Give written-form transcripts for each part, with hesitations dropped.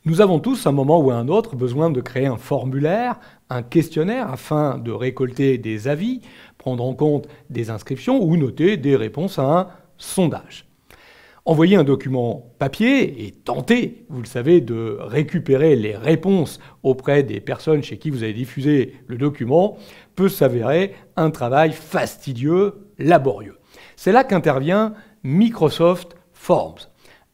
Nous avons tous, à un moment ou à un autre, besoin de créer un formulaire, un questionnaire, afin de récolter des avis, prendre en compte des inscriptions ou noter des réponses à un sondage. Envoyer un document papier et tenter, vous le savez, de récupérer les réponses auprès des personnes chez qui vous avez diffusé le document peut s'avérer un travail fastidieux, laborieux. C'est là qu'intervient Microsoft Forms.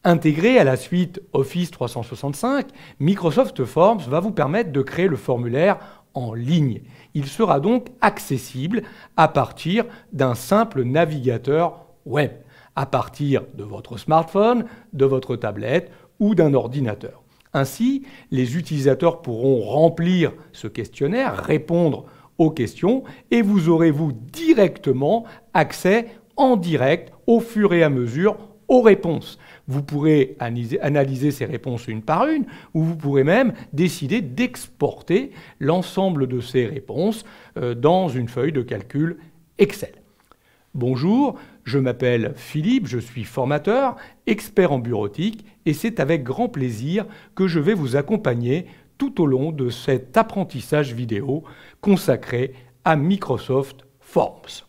Intégré à la suite Office 365, Microsoft Forms va vous permettre de créer le formulaire en ligne. Il sera donc accessible à partir d'un simple navigateur web, à partir de votre smartphone, de votre tablette ou d'un ordinateur. Ainsi, les utilisateurs pourront remplir ce questionnaire, répondre aux questions et vous aurez directement accès en direct au fur et à mesure aux réponses. Vous pourrez analyser ces réponses une par une, ou vous pourrez même décider d'exporter l'ensemble de ces réponses dans une feuille de calcul Excel. Bonjour, je m'appelle Philippe, je suis formateur, expert en bureautique, et c'est avec grand plaisir que je vais vous accompagner tout au long de cet apprentissage vidéo consacré à Microsoft Forms.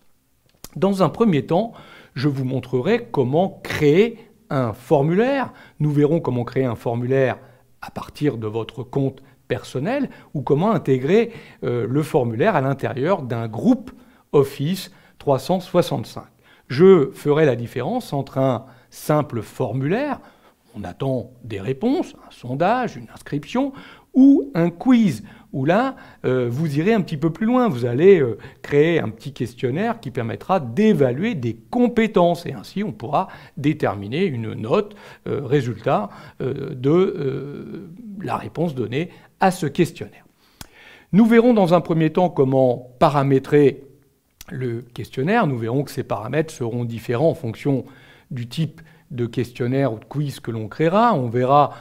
Dans un premier temps, je vous montrerai comment créer un formulaire. Nous verrons comment créer un formulaire à partir de votre compte personnel ou comment intégrer le formulaire à l'intérieur d'un groupe Office 365. Je ferai la différence entre un simple formulaire, on attend des réponses, un sondage, une inscription, ou un quiz, où là, vous irez un petit peu plus loin. Vous allez créer un petit questionnaire qui permettra d'évaluer des compétences. Et ainsi, on pourra déterminer une note résultat de la réponse donnée à ce questionnaire. Nous verrons dans un premier temps comment paramétrer le questionnaire. Nous verrons que ces paramètres seront différents en fonction du type de questionnaire ou de quiz que l'on créera. On verra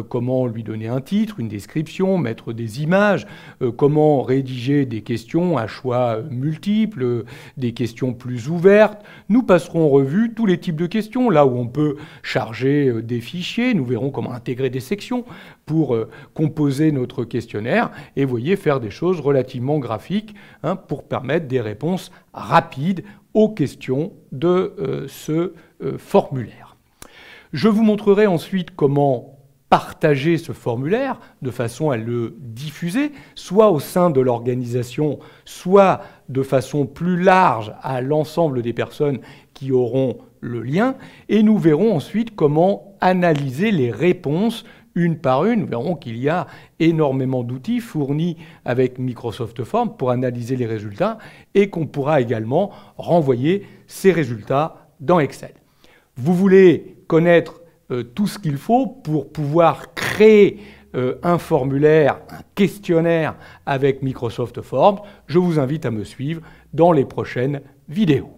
comment lui donner un titre, une description, mettre des images, comment rédiger des questions à choix multiples, des questions plus ouvertes. Nous passerons en revue tous les types de questions, là où on peut charger des fichiers. Nous verrons comment intégrer des sections pour composer notre questionnaire et, voyez, faire des choses relativement graphiques pour permettre des réponses rapides aux questions de ce formulaire. Je vous montrerai ensuite comment partager ce formulaire de façon à le diffuser, soit au sein de l'organisation, soit de façon plus large à l'ensemble des personnes qui auront le lien. Et nous verrons ensuite comment analyser les réponses une par une. Nous verrons qu'il y a énormément d'outils fournis avec Microsoft Forms pour analyser les résultats et qu'on pourra également renvoyer ces résultats dans Excel. Vous voulez connaître tout ce qu'il faut pour pouvoir créer un formulaire, un questionnaire avec Microsoft Forms. Je vous invite à me suivre dans les prochaines vidéos.